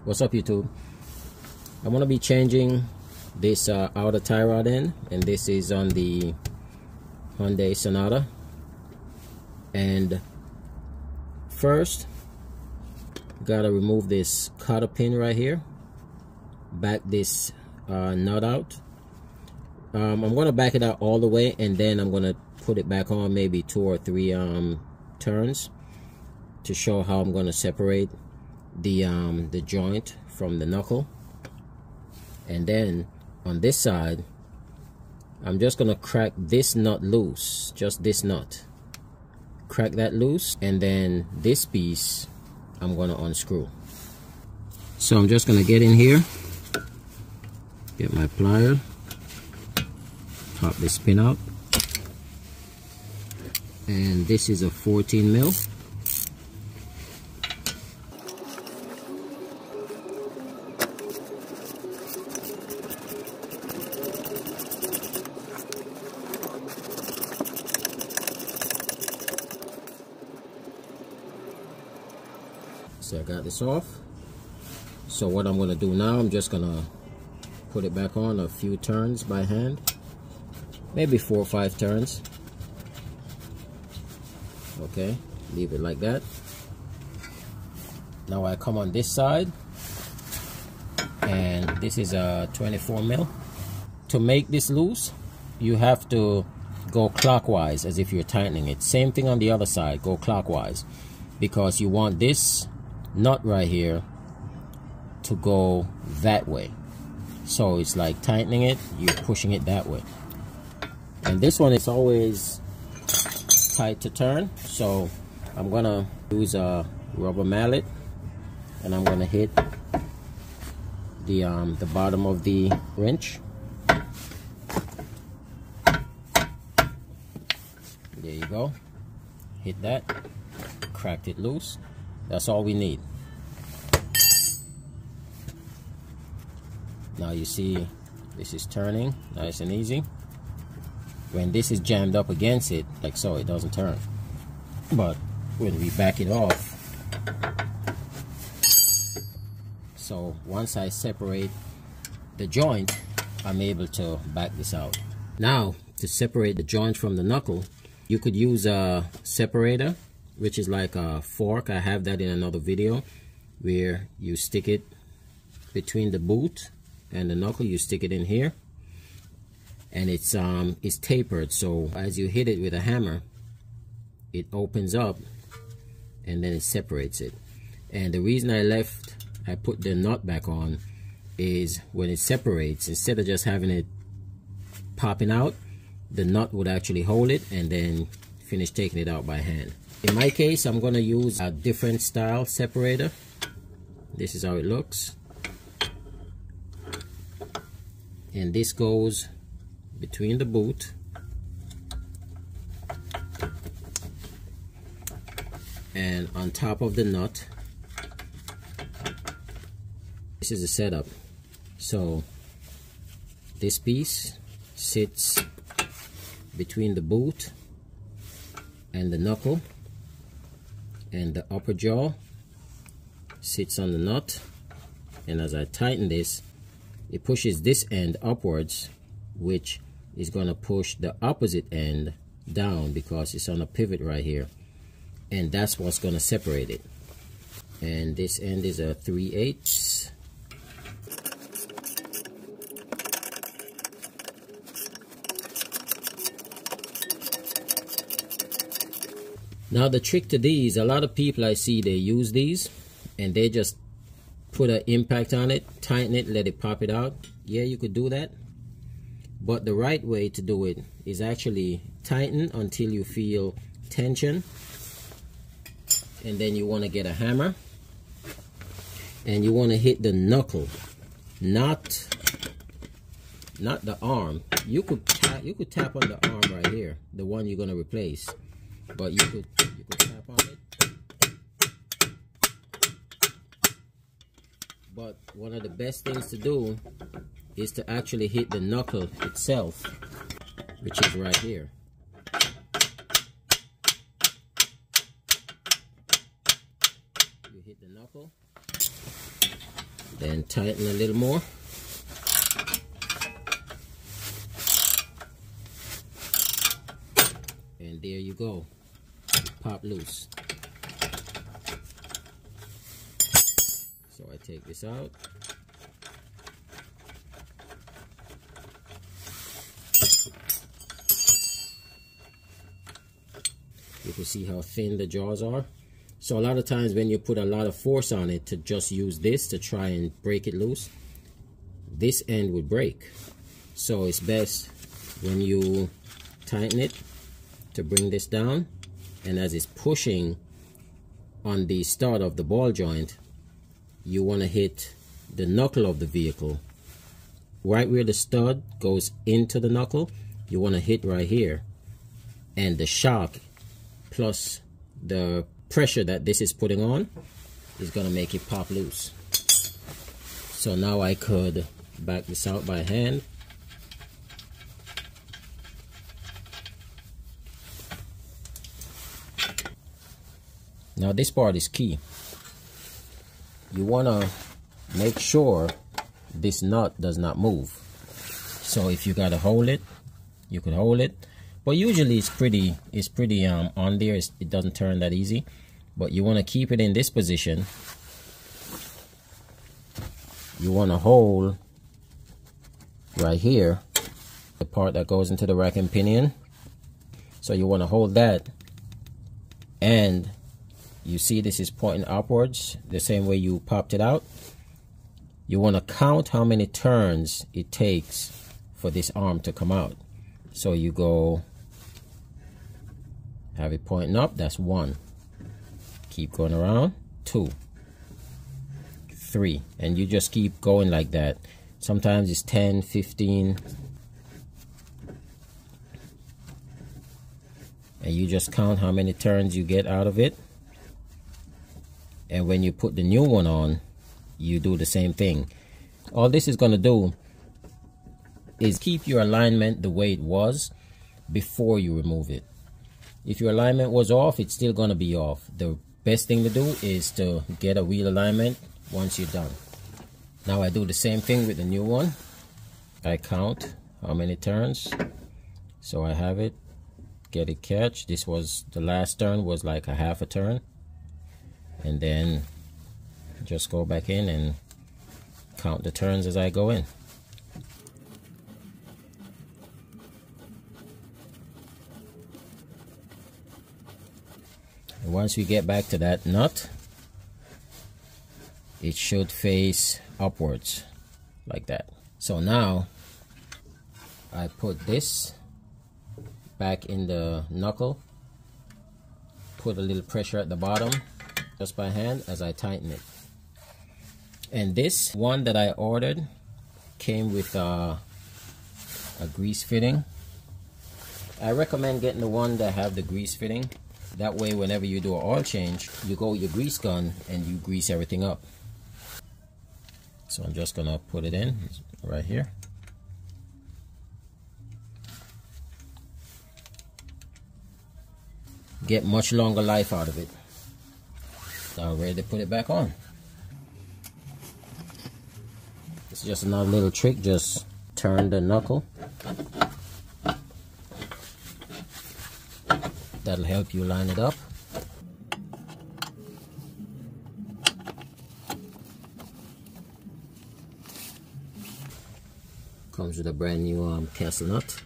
What's up, YouTube? I'm gonna be changing this outer tie rod end, and this is on the Hyundai Sonata. And first, gotta remove this cotter pin right here, back this nut out. I'm gonna back it out all the way, and then I'm gonna put it back on maybe 2 or 3 turns to show how I'm gonna separate the joint from the knuckle. And then on this side, I'm just gonna crack this nut loose, just this nut, crack that loose, and then this piece I'm gonna unscrew. So I'm just gonna get in here, get my plier, pop this pin out, and this is a 14 mil. So I got this off. So what I'm going to do now, I'm just going to put it back on a few turns by hand, maybe 4 or 5 turns. Okay, leave it like that. Now I come on this side, and this is a 24 mil. To make this loose, you have to go clockwise as if you're tightening it. Same thing on the other side, go clockwise, because you want this nut right here to go that way. So it's like tightening it, you're pushing it that way. And this one is always tight to turn, so I'm gonna use a rubber mallet, and I'm gonna hit the bottom of the wrench. There you go, hit that, cracked it loose. That's all we need. Now you see this is turning nice and easy. When this is jammed up against it, like so, it doesn't turn. But when we back it off, so once I separate the joint, I'm able to back this out. Now, to separate the joint from the knuckle, you could use a separator, which is like a fork. I have that in another video, where you stick it between the boot and the knuckle. You stick it in here, and it's tapered, so as you hit it with a hammer, it opens up and then it separates it. And the reason I put the nut back on is when it separates, instead of just having it popping out, the nut would actually hold it and then finish taking it out by hand. In my case, I'm going to use a different style separator. This is how it looks. And this goes between the boot and on top of the nut. This is the setup. So this piece sits between the boot and the knuckle, and the upper jaw sits on the nut, and as I tighten this, it pushes this end upwards, which is going to push the opposite end down because it's on a pivot right here, and that's what's going to separate it. And this end is a 3/8. Now the trick to these, a lot of people I see, they use these and they just put an impact on it, tighten it, let it pop it out. Yeah, you could do that, but the right way to do it is actually tighten until you feel tension, and then you want to get a hammer and you want to hit the knuckle, not the arm. You could tap on the arm right here, the one you're going to replace, but you could tap on it. But one of the best things to do is to actually hit the knuckle itself, which is right here. You hit the knuckle, Then tighten a little more. And there you go. Pop loose. So I take this out. You can see how thin the jaws are. So a lot of times when you put a lot of force on it to just use this to try and break it loose, this end would break. So it's best when you tighten it to bring this down, and as it's pushing on the start of the ball joint, you want to hit the knuckle of the vehicle. Right where the stud goes into the knuckle, you want to hit right here. And the shock plus the pressure that this is putting on is going to make it pop loose. So now I could back this out by hand. Now this part is key. You want to make sure this nut does not move. So if you got to hold it, you could hold it. But usually it's pretty on there. It doesn't turn that easy. But you want to keep it in this position. You want to hold right here, the part that goes into the rack and pinion. So you want to hold that, and you see this is pointing upwards the same way you popped it out. You want to count how many turns it takes for this arm to come out. So you go, have it pointing up, that's 1. Keep going around, 2, 3, and you just keep going like that. Sometimes it's 10, 15, and you just count how many turns you get out of it. And when you put the new one on, you do the same thing. All this is going to do is keep your alignment the way it was before you remove it. If your alignment was off, it's still going to be off. The best thing to do is to get a wheel alignment once you're done. Now I do the same thing with the new one. I count how many turns. So I have it, get it catch. This was, the last turn was like a half a turn. And then just go back in and count the turns as I go in. And once we get back to that nut, it should face upwards like that. So now I put this back in the knuckle, put a little pressure at the bottom just by hand as I tighten it. And this one that I ordered came with a grease fitting. I recommend getting the one that have the grease fitting. That way whenever you do an oil change, you go with your grease gun and you grease everything up. So I'm just gonna put it in right here. Get much longer life out of it. Now ready to put it back on. It's just another little trick. Just turn the knuckle. That'll help you line it up. Comes with a brand new castle nut.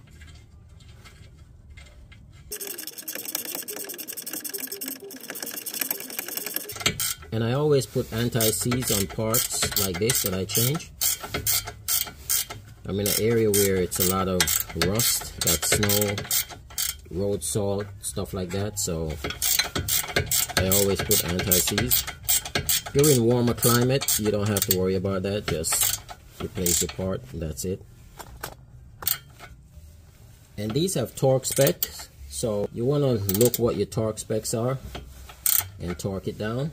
And I always put anti-seize on parts like this that I change. I'm in an area where it's a lot of rust, got snow, road salt, stuff like that, so I always put anti-seize. If you're in warmer climate, you don't have to worry about that. Just replace your part and that's it. And these have torque specs, so you want to look what your torque specs are and torque it down.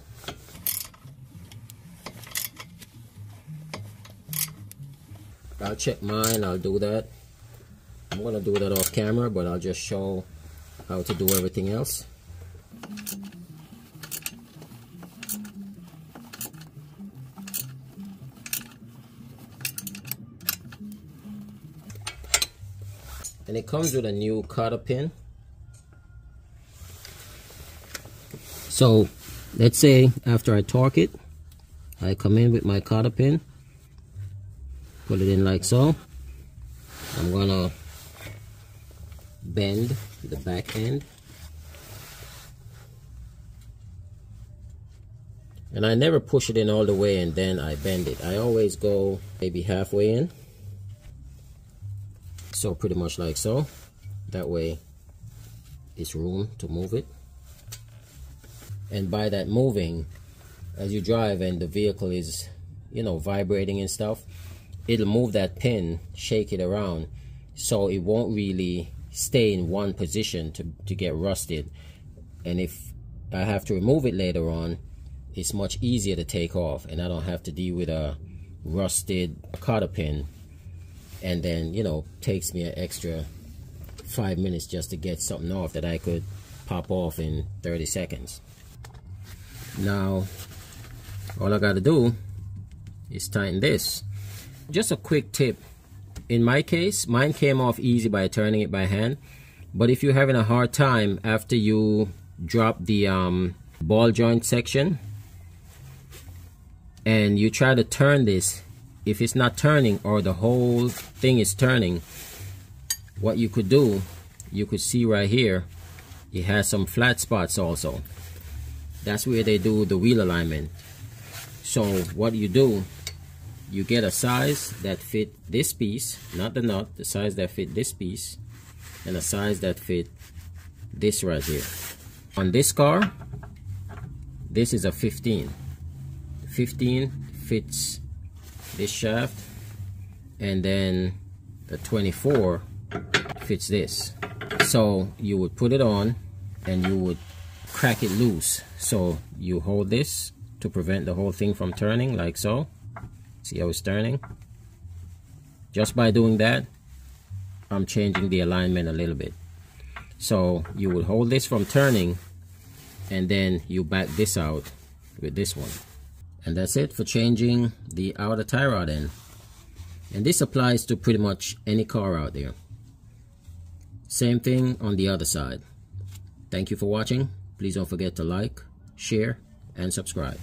I'll check mine, I'll do that. I'm going to do that off camera, but I'll just show how to do everything else. and it comes with a new cotter pin. So let's say after I torque it, I come in with my cotter pin, put it in like so. I'm gonna bend the back end, and I never push it in all the way and then I bend it. I always go maybe halfway in, so pretty much like so. That way it's room to move it. And by that moving, as you drive and the vehicle is, you know, vibrating and stuff, it'll move that pin, shake it around, so it won't really stay in one position to get rusted. And if I have to remove it later on, it's much easier to take off, and I don't have to deal with a rusted cotter pin, and then, you know, takes me an extra 5 minutes just to get something off that I could pop off in 30 seconds. Now all I gotta do is tighten this. Just a quick tip, in my case, mine came off easy by turning it by hand, but if you're having a hard time after you drop the ball joint section and you try to turn this, if it's not turning or the whole thing is turning, what you could do, you could see right here, it has some flat spots also. That's where they do the wheel alignment. So what you do, you get a size that fit this piece, not the nut, the size that fit this piece, and a size that fit this right here. On this car, this is a 15. 15 fits this shaft, and then the 24 fits this. So you would put it on and you would crack it loose. So you hold this to prevent the whole thing from turning, like so. See how it's turning? Just by doing that, I'm changing the alignment a little bit. So you will hold this from turning, and then you back this out with this one. And that's it for changing the outer tie rod end. And this applies to pretty much any car out there. Same thing on the other side. Thank you for watching. Please don't forget to like, share, and subscribe.